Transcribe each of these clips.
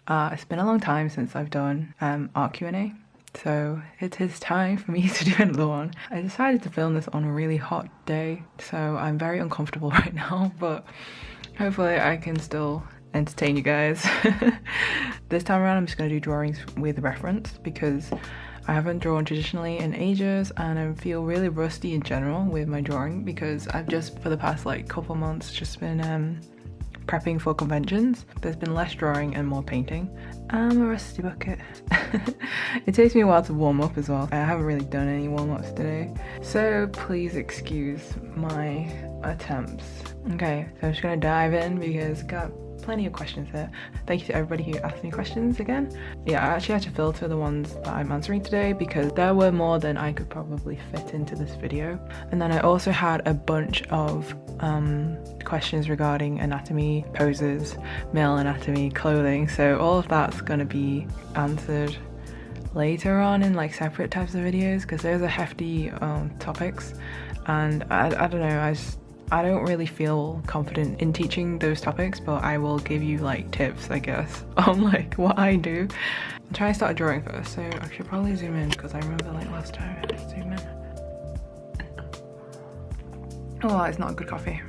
It's been a long time since I've done art Q&A, so it is time for me to do another one. I decided to film this on a really hot day, so I'm very uncomfortable right now, but hopefully I can still entertain you guys. This time around I'm just going to do drawings with reference because I haven't drawn traditionally in ages and I feel really rusty in general with my drawing because I've just for the past like couple months just been prepping for conventions. There's been less drawing and more painting. I'm a rusty bucket. It takes me a while to warm up as well. I haven't really done any warm-ups today, so please excuse my attempts. Okay, so I'm just gonna dive in because I've got plenty of questions here. Thank you to everybody who asked me questions again. Yeah, I actually had to filter the ones that I'm answering today because there were more than I could probably fit into this video. And then I also had a bunch of questions regarding anatomy, poses, male anatomy, clothing. So all of that's gonna be answered later on in like separate types of videos because those are hefty topics. And I don't know, I don't really feel confident in teaching those topics, but I will give you like tips, I guess, on like what I do. I'm trying to start drawing first, so I should probably zoom in because I remember like last time I had to zoom in. Oh, it's not good coffee.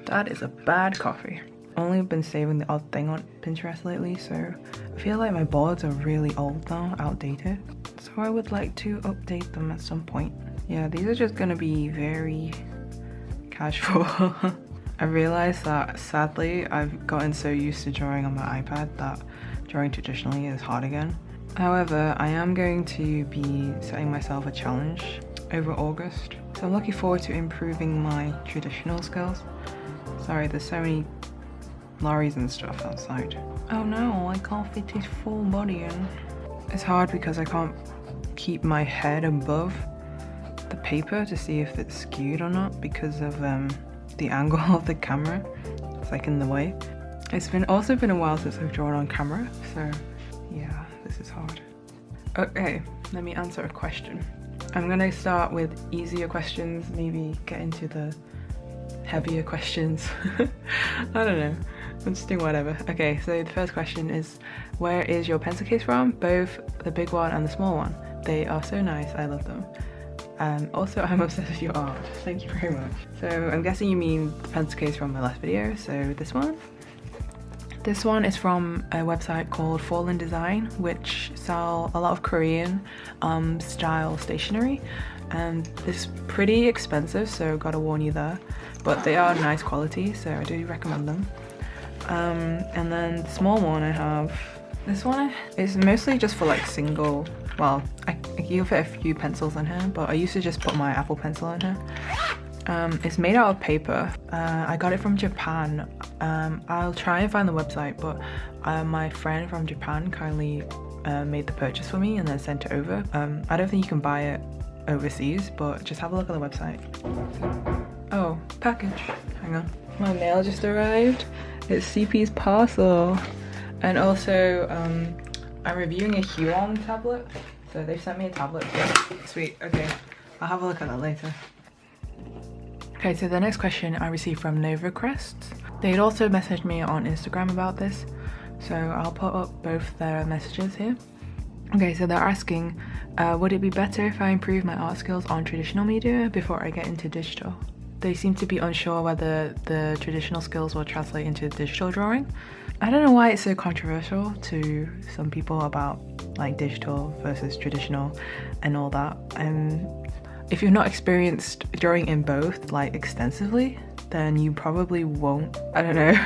That is a bad coffee. Only been saving the odd thing on Pinterest lately, so I feel like my boards are really old now, outdated. So I would like to update them at some point. Yeah, these are just gonna be very casual. I realized that sadly I've gotten so used to drawing on my iPad that drawing traditionally is hard again. However, I am going to be setting myself a challenge over August. So I'm looking forward to improving my traditional skills. Sorry, there's so many lorries and stuff outside. Oh no, I can't fit his full body in. It's hard because I can't keep my head above the paper to see if it's skewed or not because of the angle of the camera. It's like in the way. It's also been a while since I've drawn on camera, so yeah, this is hard. Okay, let me answer a question. I'm gonna start with easier questions, maybe get into the heavier questions. I don't know, I'm just doing whatever. Okay, so the first question is, where is your pencil case from? Both the big one and the small one. They are so nice, I love them. Also, I'm obsessed with your art. Thank you very much. So I'm guessing you mean the pencil case from my last video, so this one. This one is from a website called Fallin, which sell a lot of Korean style stationery, and it's pretty expensive, so gotta warn you there, but they are nice quality, so I do recommend them. And then the small one I have, this one is mostly just for like single, well, you fit a few pencils in here, but I used to just put my Apple Pencil in here. It's made out of paper. I got it from Japan. I'll try and find the website, but my friend from Japan kindly made the purchase for me and then sent it over. I don't think you can buy it overseas, but just have a look at the website. Oh, package. Hang on. My mail just arrived. It's CP's parcel. And also, I'm reviewing a Huon tablet. So they've sent me a tablet. Sweet, okay. I'll have a look at that later. Okay, so the next question I received from Nova Crests. They had also messaged me on Instagram about this, so I'll put up both their messages here. Okay, so they're asking, would it be better if I improve my art skills on traditional media before I get into digital? They seem to be unsure whether the traditional skills will translate into digital drawing. I don't know why it's so controversial to some people about like digital versus traditional and all that. If you're not experienced drawing in both like extensively, then you probably won't, I don't know,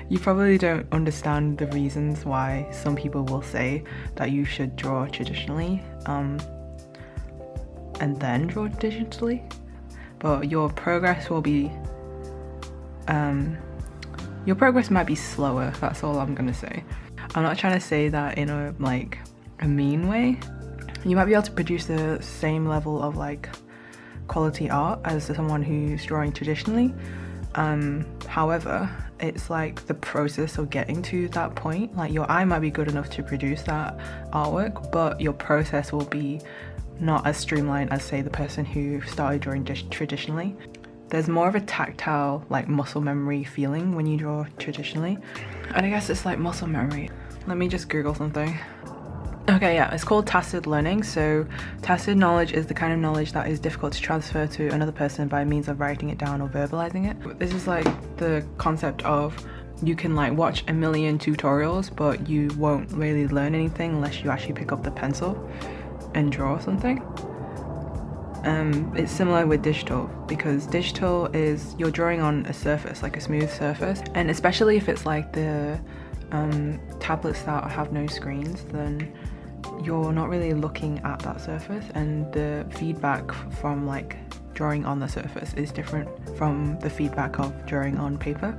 you probably don't understand the reasons why some people will say that you should draw traditionally and then draw digitally. But your progress will be, your progress might be slower, that's all I'm gonna say. I'm not trying to say that in a mean way. You might be able to produce the same level of like quality art as someone who's drawing traditionally. However, it's like the process of getting to that point. Like your eye might be good enough to produce that artwork, but your process will be not as streamlined as say the person who started drawing traditionally. there's more of a tactile, like muscle memory feeling when you draw traditionally. And I guess it's like muscle memory. Let me just Google something. Okay, yeah, it's called tacit learning. So tacit knowledge is the kind of knowledge that is difficult to transfer to another person by means of writing it down or verbalizing it. This is like the concept of you can like watch a million tutorials, but you won't really learn anything unless you actually pick up the pencil and draw something. It's similar with digital, because digital is you're drawing on a surface, like a smooth surface, and especially if it's like the tablets that have no screens, then you're not really looking at that surface, and the feedback from like drawing on the surface is different from the feedback of drawing on paper.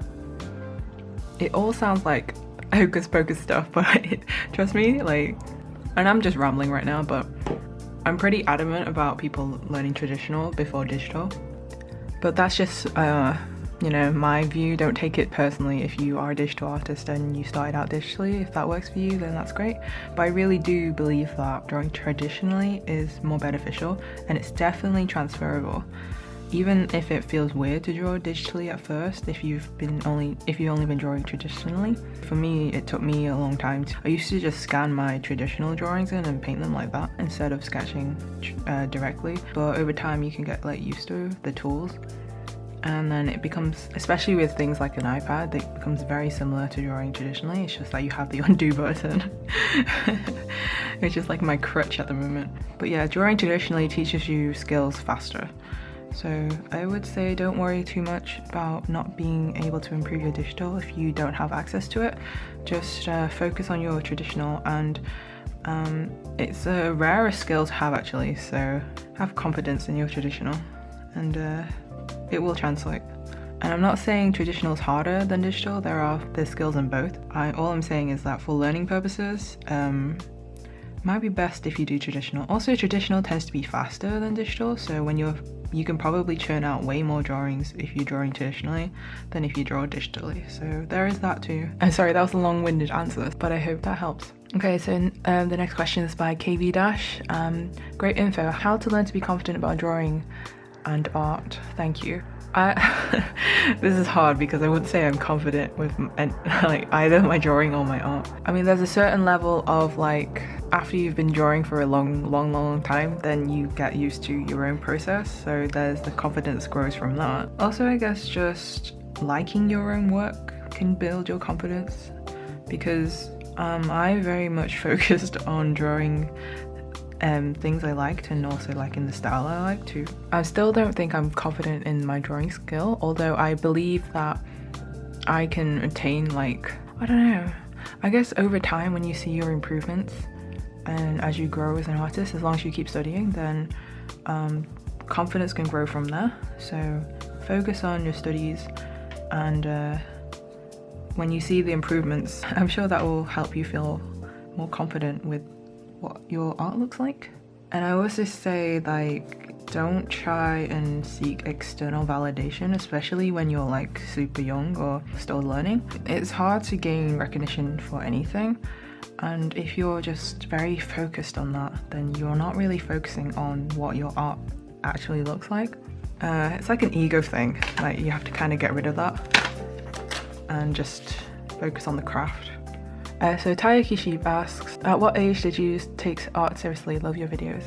It all sounds like hocus pocus stuff, but trust me, like, and I'm just rambling right now, but I'm pretty adamant about people learning traditional before digital. But that's just you know, my view. Don't take it personally if you are a digital artist and you started out digitally. If that works for you, then that's great. But I really do believe that drawing traditionally is more beneficial, and it's definitely transferable. Even if it feels weird to draw digitally at first, if you've only been drawing traditionally. For me, it took me a long time. I used to just scan my traditional drawings in and paint them like that instead of sketching directly. But over time, you can get like used to the tools. And then it becomes, especially with things like an iPad, it becomes very similar to drawing traditionally. It's just that you have the undo button, which is like my crutch at the moment. But yeah, drawing traditionally teaches you skills faster. So I would say don't worry too much about not being able to improve your digital if you don't have access to it. Just focus on your traditional, and it's a rarer skill to have actually, so have confidence in your traditional, and it will translate. And I'm not saying traditional is harder than digital. There's skills in both. All I'm saying is that for learning purposes, might be best if you do traditional. Also, traditional tends to be faster than digital, so you can probably churn out way more drawings if you're drawing traditionally than if you draw digitally. So there is that too. I'm sorry, that was a long-winded answer, but I hope that helps. Okay, so the next question is by KV Dash. Great info. How to learn to be confident about drawing and art. Thank you. This is hard because I wouldn't say I'm confident with like either my drawing or my art. I mean, there's a certain level of like, after you've been drawing for a long time, then you get used to your own process, so there's the confidence grows from that. Also, I guess just liking your own work can build your confidence, because I very much focused on drawing things I liked, and also like in the style I like too. I still don't think I'm confident in my drawing skill, although I believe that I can attain, like, I don't know, I guess over time when you see your improvements and as you grow as an artist, as long as you keep studying, then confidence can grow from there. So focus on your studies, and when you see the improvements, I'm sure that will help you feel more confident with what your art looks like. And I also say, like, don't try and seek external validation, especially when you're like super young or still learning. It's hard to gain recognition for anything, and if you're just very focused on that, then you're not really focusing on what your art actually looks like. It's like an ego thing, like you have to kind of get rid of that and just focus on the craft. So Tayaki Sheep asks, at what age did you take art seriously? Love your videos.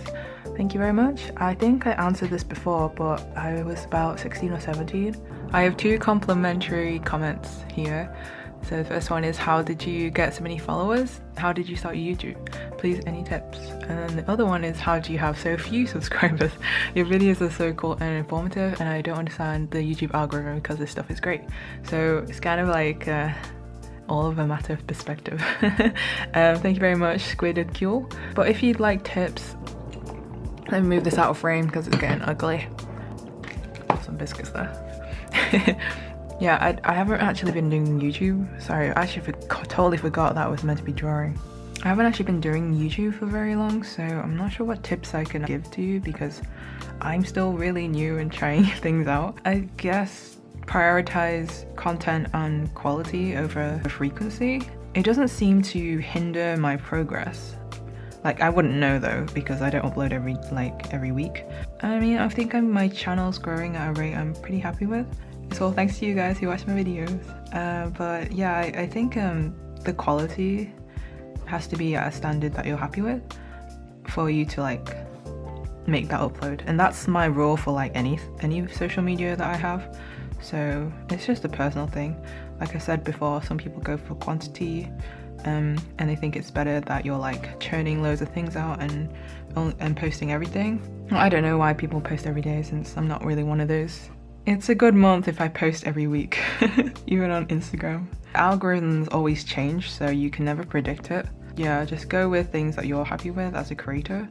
Thank you very much. I think I answered this before, but I was about 16 or 17. I have two complimentary comments here. So the first one is, how did you get so many followers? How did you start YouTube? Please, any tips? And then the other one is, how do you have so few subscribers? Your videos are so cool and informative, and I don't understand the YouTube algorithm because this stuff is great. So it's kind of like all of a matter of perspective. Thank you very much, Squid Q. But if you'd like tips, let me move this out of frame because it's getting ugly. Some biscuits there. Yeah, I haven't actually been doing YouTube. Sorry, I actually totally forgot that was meant to be drawing. I haven't actually been doing YouTube for very long, so I'm not sure what tips I can give to you because I'm still really new and trying things out. I guess prioritize content and quality over frequency. It doesn't seem to hinder my progress, Like, I wouldn't know though, because I don't upload every week. I mean, I think my channel's growing at a rate I'm pretty happy with. It's all thanks to you guys who watch my videos. But yeah, I think the quality has to be at a standard that you're happy with for you to like make that upload. And that's my rule for like any social media that I have. So it's just a personal thing. Like I said before, some people go for quantity, and they think it's better that you're like churning loads of things out and posting everything. I don't know why people post every day, since I'm not really one of those. It's a good month if I post every week, even on Instagram. Algorithms always change, so you can never predict it. Yeah, just go with things that you're happy with as a creator.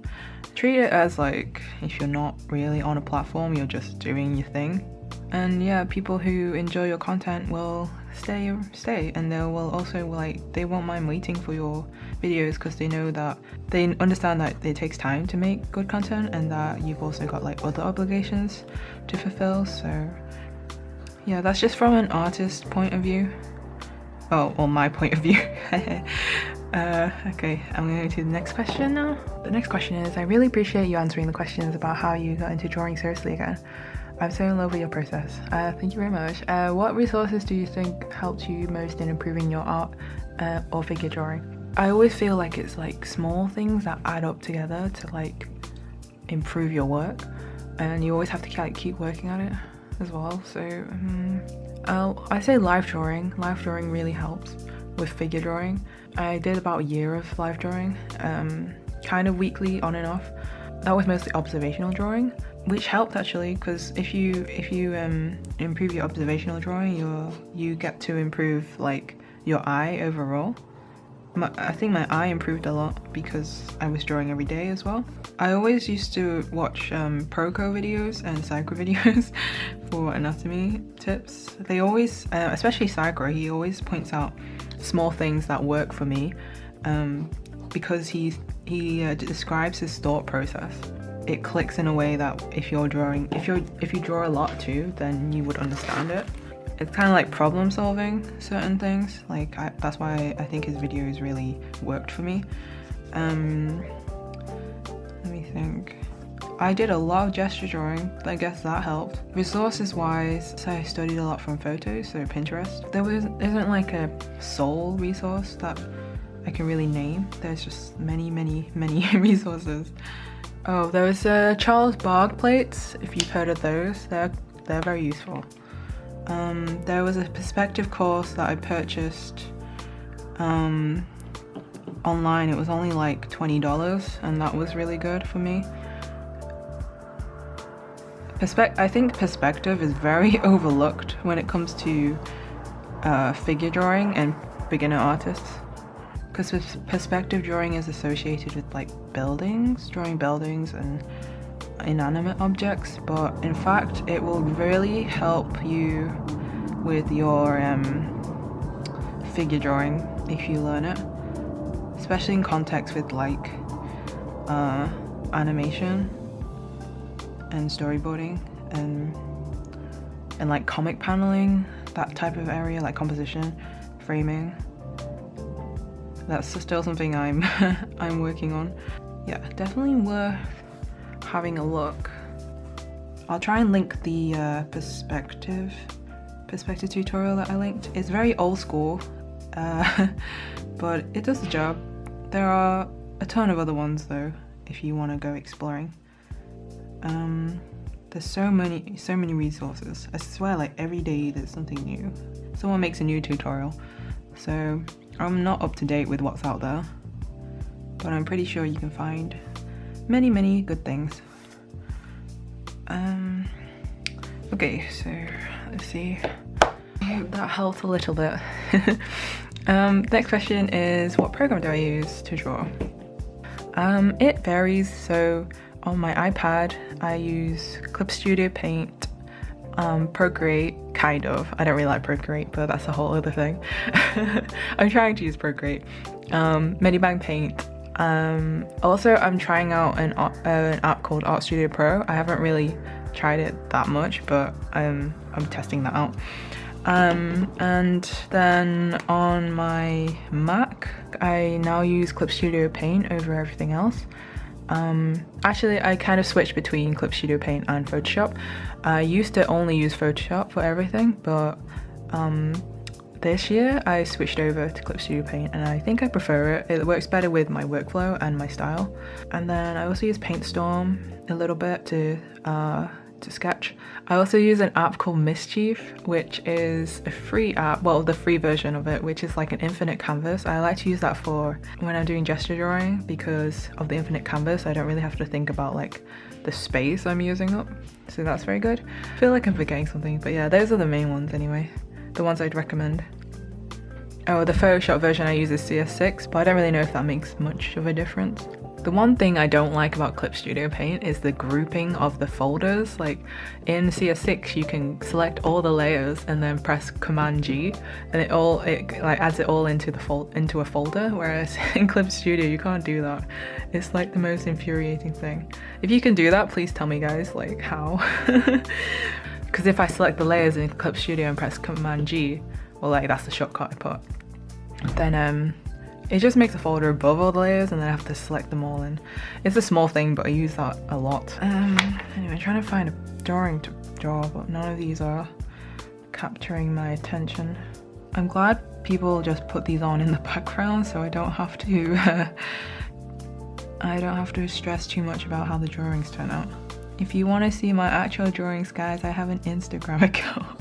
Treat it as like, if you're not really on a platform, you're just doing your thing. And yeah, people who enjoy your content will stay, and they will also like, they won't mind waiting for your videos, because they know that, they understand that it takes time to make good content, and that you've also got like other obligations to fulfill. So yeah, that's just from an artist point of view. Oh, or my point of view. Okay, I'm going to the next question now. The next question is, I really appreciate you answering the questions about how you got into drawing seriously again. I'm so in love with your process. Thank you very much. What resources do you think helped you most in improving your art or figure drawing? I always feel like it's like small things that add up together to like improve your work, and you always have to like keep working at it as well. So I say live drawing. Live drawing really helps with figure drawing. I did about a year of live drawing, kind of weekly on and off. That was mostly observational drawing, which helped actually, because if you improve your observational drawing, you get to improve like your eye overall. I think my eye improved a lot because I was drawing every day as well. I always used to watch Proco videos and Psycho videos for anatomy tips. They always, especially Psycho, he always points out small things that work for me, because he describes his thought process. It clicks in a way that if you draw a lot too, then you would understand it. It's kind of like problem solving certain things. Like that's why I think his videos really worked for me. Let me think. I did a lot of gesture drawing. I guess that helped. Resources wise, so I studied a lot from photos, so Pinterest. There isn't like a sole resource that I can really name. There's just many resources. Oh, there was Charles Barg plates. If you've heard of those, they're very useful. There was a perspective course that I purchased online. It was only like $20, and that was really good for me. I think perspective is very overlooked when it comes to figure drawing and beginner artists, because perspective drawing is associated with like drawing buildings and inanimate objects, but in fact it will really help you with your figure drawing if you learn it, especially in context with like animation and storyboarding and like comic paneling, that type of area, like composition, framing. That's still something I'm I'm working on. Yeah, definitely worth having a look. I'll try and link the perspective tutorial that I linked. It's very old school, but it does the job. There are a ton of other ones though, if you want to go exploring. There's so many resources. I swear, like every day there's something new. Someone makes a new tutorial. So I'm not up to date with what's out there, but I'm pretty sure you can find many good things. Okay, so let's see. I hope that helped a little bit. Next question is, what program do I use to draw? It varies. So on my iPad I use Clip Studio Paint, Procreate, kind of. I don't really like Procreate, but that's a whole other thing. I'm trying to use Procreate, Medibang Paint. Also I'm trying out an app called Art Studio Pro. I haven't really tried it that much, but I'm testing that out. And then on my Mac, I now use Clip Studio Paint over everything else. Actually, I kind of switched between Clip Studio Paint and Photoshop. I used to only use Photoshop for everything, but this year I switched over to Clip Studio Paint, and I think I prefer it. It works better with my workflow and my style. And then I also use PaintStorm a little bit to sketch. I also use an app called Mischief, which is a free app, well, the free version of it, which is like an infinite canvas. I like to use that for when I'm doing gesture drawing because of the infinite canvas. I don't really have to think about like the space I'm using up, so that's very good. I feel like I'm forgetting something, but yeah, those are the main ones anyway, the ones I'd recommend. Oh, the Photoshop version I use is CS6, but I don't really know if that makes much of a difference. The one thing I don't like about Clip Studio Paint is the grouping of the folders. Like in CS6 you can select all the layers and then press Command G and it like adds it all into a folder, whereas in Clip Studio you can't do that. It's like the most infuriating thing. If you can do that, please tell me guys, like how. Because if I select the layers in Clip Studio and press Command G, well, like that's the shortcut I put, then it just makes a folder above all the layers and then I have to select them all in. It's a small thing, but I use that a lot. Anyway, I'm trying to find a drawing to draw, but none of these are capturing my attention. I'm glad people just put these on in the background so I don't have to stress too much about how the drawings turn out. If you want to see my actual drawings, guys, I have an Instagram account.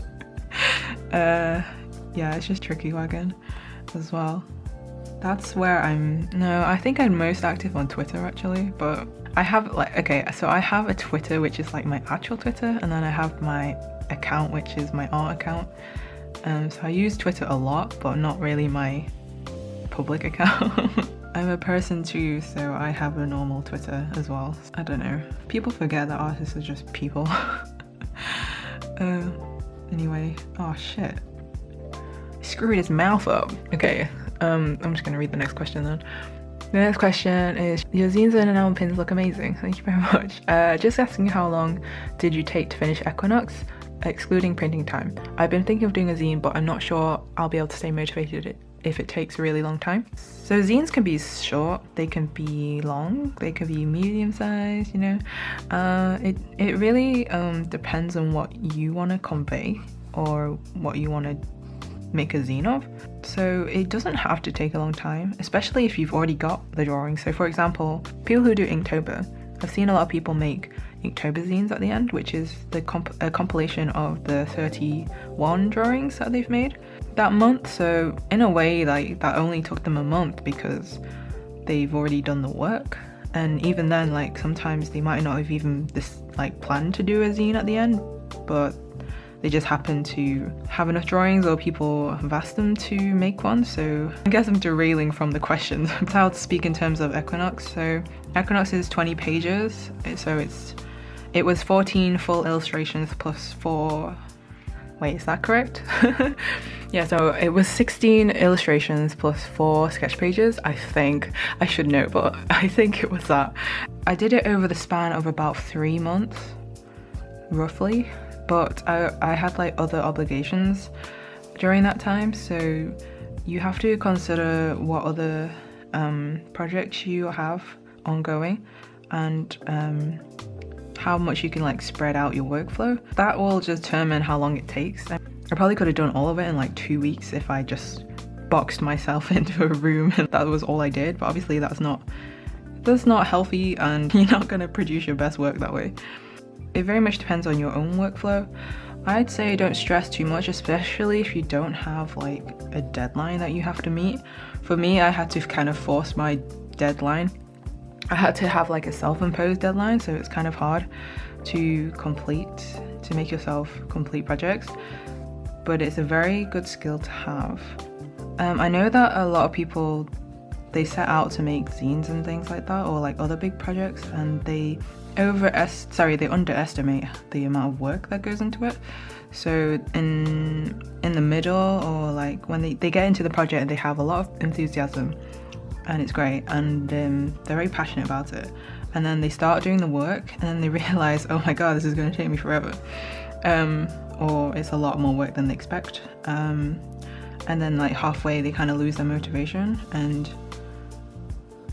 Yeah, it's just trickywagon as well. That's where I think I'm most active on Twitter actually, but I have so I have a Twitter which is like my actual Twitter, and then I have my account which is my art account. So I use Twitter a lot, but not really my public account. I'm a person too, so I have a normal Twitter as well. I don't know. People forget that artists are just people. Anyway, oh shit. I screwed his mouth up. Okay. I'm just gonna read the next question then. The next question is, your zines and enamel pins look amazing. Thank you very much. Just asking how long did you take to finish EQUINOX, excluding printing time? I've been thinking of doing a zine, but I'm not sure I'll be able to stay motivated if it takes a really long time. So zines can be short, they can be long, they can be medium size, you know. It really depends on what you want to convey or what you want to make a zine of. So it doesn't have to take a long time, especially if you've already got the drawing. So for example, people who do Inktober, I've seen a lot of people make Inktober zines at the end, which is a compilation of the 31 drawings that they've made that month. So in a way, like, that only took them a month because they've already done the work. And even then, like, sometimes they might not have even planned to do a zine at the end, but they just happen to have enough drawings, or people have asked them to make one. So I guess I'm derailing from the questions. I'll speak in terms of EQUINOX. So EQUINOX is 20 pages. So it was 14 full illustrations plus 4. Wait, is that correct? Yeah, so it was 16 illustrations plus 4 sketch pages, I think. I should know, but I think it was that. I did it over the span of about 3 months, roughly. But I had like other obligations during that time, so you have to consider what other projects you have ongoing and how much you can like spread out your workflow. That will determine how long it takes. I probably could have done all of it in like 2 weeks if I just boxed myself into a room and that was all I did, but obviously that's not healthy, and you're not going to produce your best work that way. It very much depends on your own workflow. I'd say don't stress too much, especially if you don't have like a deadline that you have to meet. For me, I had to kind of force my deadline. I had to have like a self-imposed deadline, so it's kind of hard to make yourself complete projects, but it's a very good skill to have. I know that a lot of people, they set out to make zines and things like that, or like other big projects, and they underestimate the amount of work that goes into it. So in the middle, or like when they get into the project, they have a lot of enthusiasm and it's great, and they're very passionate about it, and then they start doing the work and then they realize, oh my god, this is going to take me forever. or it's a lot more work than they expect. And then like halfway they kind of lose their motivation, and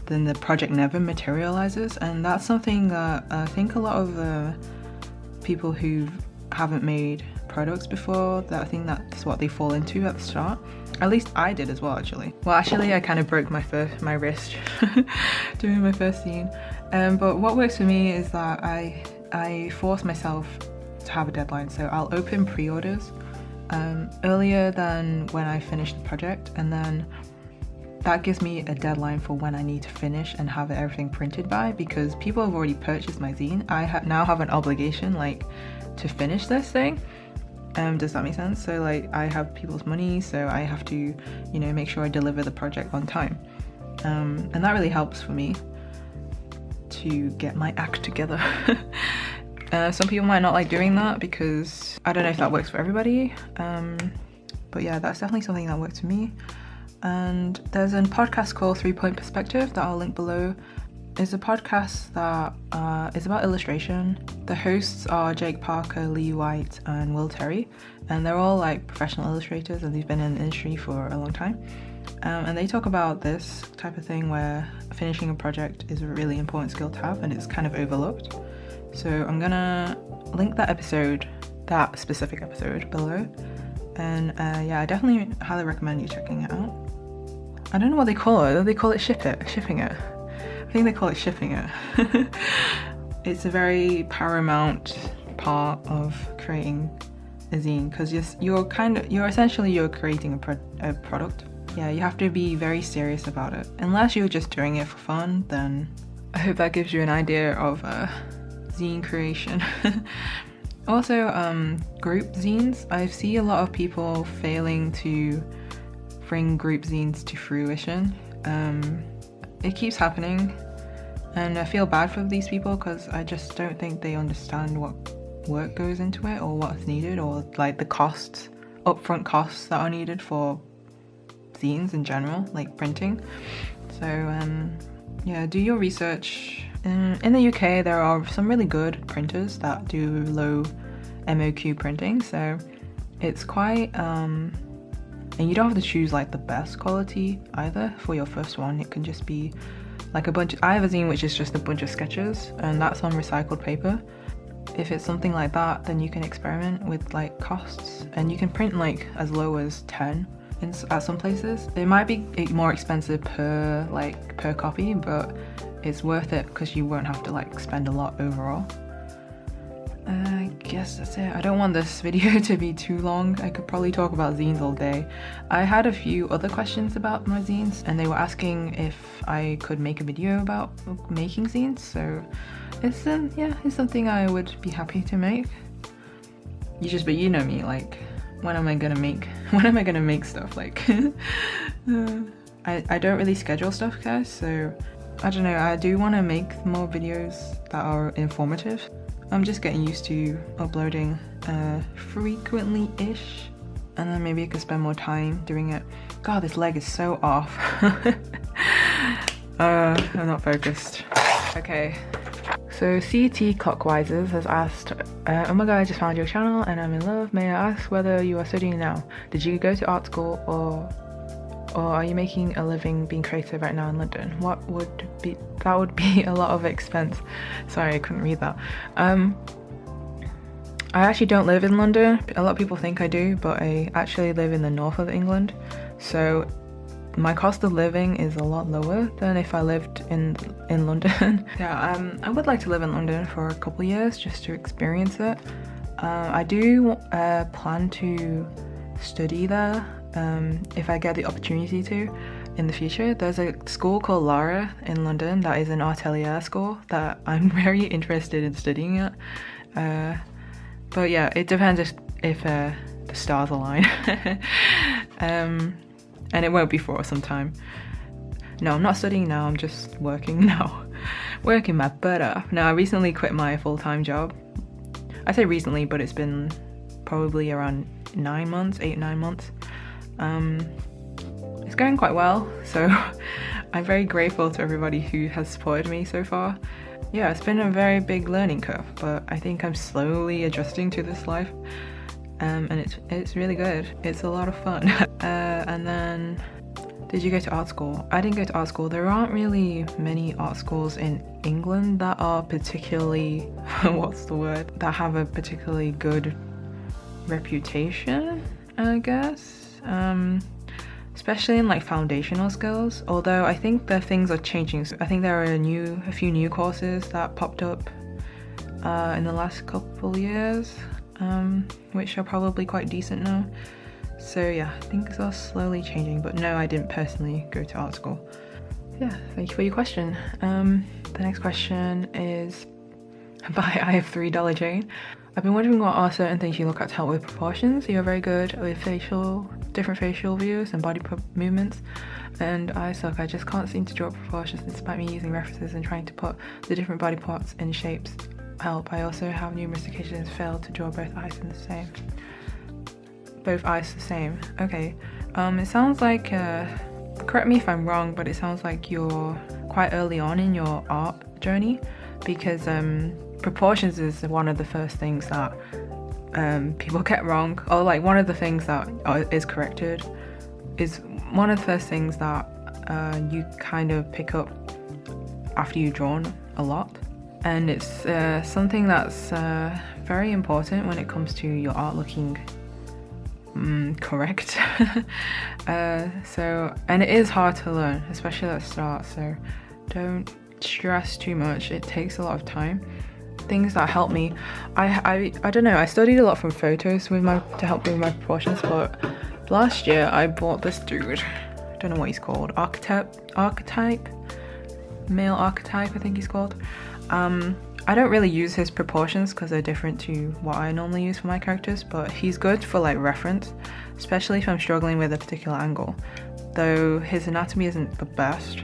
then the project never materializes. And that's something that I think a lot of people who haven't made products before, that I think that's what they fall into at the start. At least I did as well, actually. Well, actually I kind of broke my wrist doing my first zine. But what works for me is that I force myself to have a deadline. So I'll open pre-orders earlier than when I finish the project, and then that gives me a deadline for when I need to finish and have everything printed by, because people have already purchased my zine. I now have an obligation like to finish this thing. Does that make sense? So like I have people's money, so I have to, you know, make sure I deliver the project on time. And that really helps for me to get my act together. Some people might not like doing that, because I don't know if that works for everybody. But yeah, that's definitely something that works for me. And there's a podcast called 3 Point Perspective that I'll link below. It's a podcast that is about illustration. The hosts are Jake Parker, Lee White, and Will Terry, and they're all like professional illustrators, and they've been in the industry for a long time. And they talk about this type of thing where finishing a project is a really important skill to have, and it's kind of overlooked. So I'm gonna link that specific episode below. And yeah, I definitely highly recommend you checking it out. I don't know what they call it. They call it shipping it. I think they call it shipping it. It's a very paramount part of creating a zine, because you're essentially creating a product. Yeah, you have to be very serious about it. Unless you're just doing it for fun, then I hope that gives you an idea of zine creation. Also, group zines. I see a lot of people failing to bring group zines to fruition. It keeps happening, and I feel bad for these people, because I just don't think they understand what work goes into it, or what's needed, or like the upfront costs that are needed for zines in general, like printing. So yeah, do your research. In the UK, there are some really good printers that do low MOQ printing, so it's quite and you don't have to choose like the best quality either for your first one. It can just be like I have a zine which is just a bunch of sketches, and that's on recycled paper. If it's something like that, then you can experiment with like costs, and you can print like as low as 10 at some places. It might be more expensive per copy, but it's worth it because you won't have to like spend a lot overall. I guess that's it. I don't want this video to be too long. I could probably talk about zines all day. I had a few other questions about my zines, and they were asking if I could make a video about making zines, so it's something I would be happy to make. But you know me, like when am I gonna make stuff? Like I don't really schedule stuff, guys, so I don't know. I do want to make more videos that are informative. I'm just getting used to uploading frequently-ish, and then maybe I could spend more time doing it. God, this leg is so off. I'm not focused. Okay, so CT Clockwise has asked, oh my god, I just found your channel and I'm in love. May I ask whether you are studying now? Did you go to art school, or are you making a living being creative right now in London? That would be a lot of expense. Sorry, I couldn't read that. I actually don't live in London. A lot of people think I do, but I actually live in the north of England. So my cost of living is a lot lower than if I lived in London. Yeah, I would like to live in London for a couple of years just to experience it. I do plan to study there if I get the opportunity to in the future. There's a school called Lara in London that is an atelier school that I'm very interested in studying at. But yeah, it depends if the stars align. And it won't be for some time. No, I'm not studying now, I'm just working now. Working my butt off. Now, I recently quit my full-time job. I say recently, but it's been probably around 9 months, 8-9 months. It's going quite well, so I'm very grateful to everybody who has supported me so far. Yeah, it's been a very big learning curve, but I think I'm slowly adjusting to this life. and it's really good. It's a lot of fun. And then, did you go to art school? I didn't go to art school. There aren't really many art schools in England that are particularly, what's the word? That have a particularly good reputation, I guess. Especially in like foundational skills. Although I think the things are changing. So I think there are a few new courses that popped up in the last couple years, which are probably quite decent now. So yeah, things are slowly changing, but no, I didn't personally go to art school. Yeah, thank you for your question. The next question is by I have $3 Jane. I've been wondering what are certain things you look at to help with proportions. You're very good with different facial views and body movements, and I suck. I just can't seem to draw proportions despite me using references and trying to put the different body parts in shapes. Help. I also have numerous occasions failed to draw both eyes the same. Okay. It sounds like, correct me if I'm wrong, but it sounds like you're quite early on in your art journey, because proportions is one of the first things that people get wrong, or like one of the things that is corrected, is one of the first things that you kind of pick up after you've drawn a lot. And it's something that's very important when it comes to your art looking correct. And it is hard to learn, especially at the start, so don't stress too much. It takes a lot of time. Things that help me, I don't know, I studied a lot from photos to help me with my proportions, but last year I bought this dude, I don't know what he's called, male archetype I think he's called. I don't really use his proportions because they're different to what I normally use for my characters, but he's good for like reference, especially if I'm struggling with a particular angle, though his anatomy isn't the best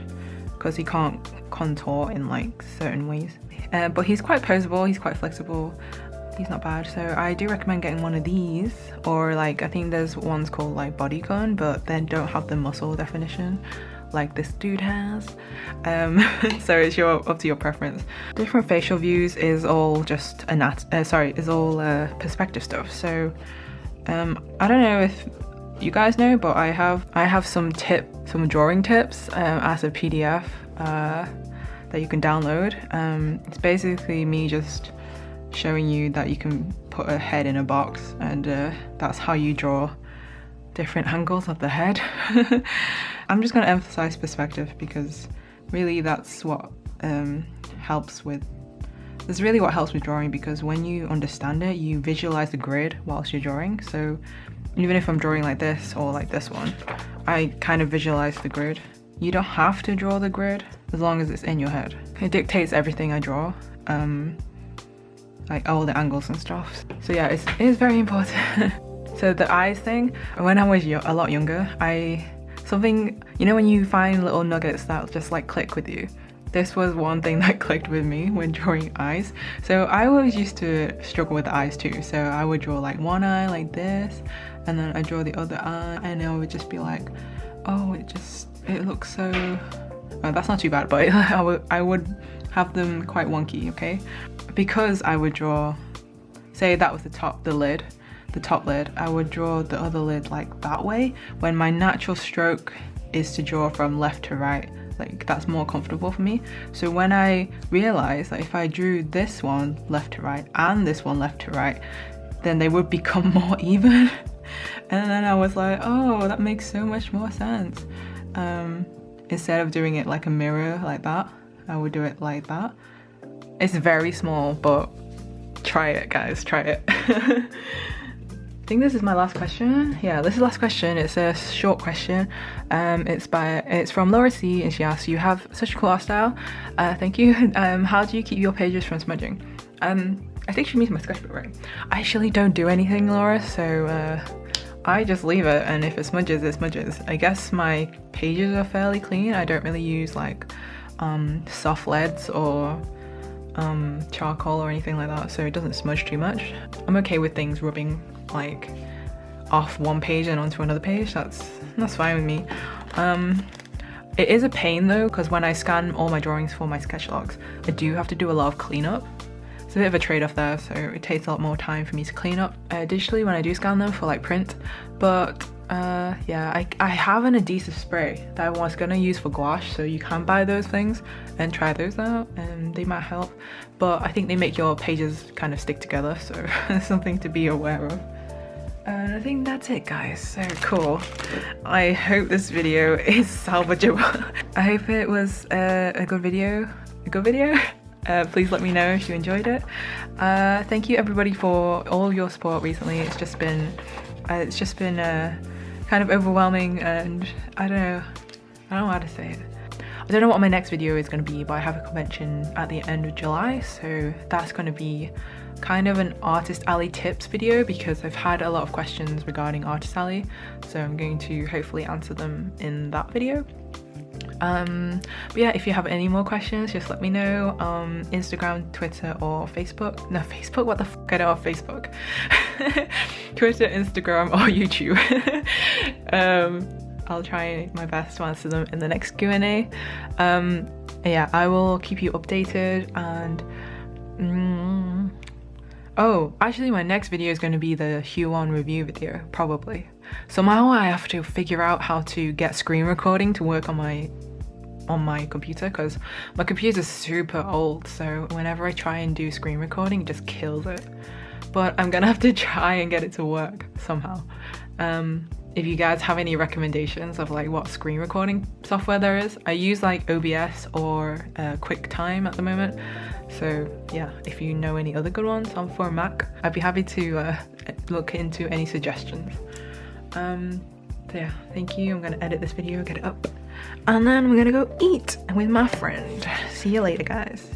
because he can't contour in like certain ways, but he's quite poseable, he's quite flexible, he's not bad. So I do recommend getting one of these, or like I think there's ones called like bodycon, but they don't have the muscle definition like this dude has. So it's up to your preference. Different facial views is all just perspective stuff. So I don't know if you guys know, but I have some drawing tips as a PDF that you can download. It's basically me just showing you that you can put a head in a box, and that's how you draw different angles of the head. I'm just going to emphasize perspective because really that's what helps with drawing, because when you understand it, you visualize the grid whilst you're drawing. So even if I'm drawing like this or like this one, I kind of visualize the grid. You don't have to draw the grid as long as it's in your head. It dictates everything I draw, like all the angles and stuff. So yeah, it is very important. So the eyes thing, when I was a lot younger, you know when you find little nuggets that just like click with you? This was one thing that clicked with me when drawing eyes. So I always used to struggle with the eyes too. So I would draw like one eye like this, and then I draw the other eye, and I would just be like, oh, it looks so, that's not too bad, but I would have them quite wonky, okay? Because I would draw, say that was the top lid, I would draw the other lid like that way, when my natural stroke is to draw from left to right. Like that's more comfortable for me. So when I realized that if I drew this one left to right and this one left to right, then they would become more even. And then I was like, oh, that makes so much more sense. Instead of doing it like a mirror like that, I would do it like that. It's very small, but try it, guys, try it. I think this is my last question. Yeah, this is the last question. It's a short question. It's from Laura C, and she asks, you have such a cool art style. Thank you. How do you keep your pages from smudging? I think she means my sketchbook, right? I actually don't do anything, Laura, so I just leave it, and if it smudges, it smudges. I guess my pages are fairly clean. I don't really use like soft leads or charcoal or anything like that, so it doesn't smudge too much. I'm okay with things rubbing like off one page and onto another page. That's fine with me. It is a pain though, because when I scan all my drawings for my sketch logs, I do have to do a lot of cleanup. it's a bit of a trade-off there, so it takes a lot more time for me to clean up digitally when I do scan them for like print. But yeah, I have an adhesive spray that I was gonna use for gouache, so you can buy those things and try those out and they might help. But I think they make your pages kind of stick together, so something to be aware of. And I think that's it, guys. So cool. I hope this video is salvageable. I hope it was a good video. Please let me know if you enjoyed it. Thank you everybody for all of your support recently. It's just been kind of overwhelming, and I don't know how to say it. I don't know what my next video is going to be, but I have a convention at the end of July, so that's going to be kind of an Artist Alley tips video, because I've had a lot of questions regarding Artist Alley, so I'm going to hopefully answer them in that video. But yeah, if you have any more questions, just let me know. Instagram, Twitter, or Facebook. No, Facebook? What the fuck? I don't have Facebook. Twitter, Instagram, or YouTube. I'll try my best to answer them in the next Q&A. Yeah, I will keep you updated. And oh, actually my next video is going to be the Huon review video, probably. Somehow I have to figure out how to get screen recording to work on my computer, because my computer's super old, so whenever I try and do screen recording, it just kills it. But I'm gonna have to try and get it to work somehow. If you guys have any recommendations of like what screen recording software there is, I use like OBS or QuickTime at the moment. So yeah, if you know any other good ones for a Mac, I'd be happy to look into any suggestions. So yeah, thank you. I'm gonna edit this video, get it up, and then we're gonna go eat with my friend. See you later, guys.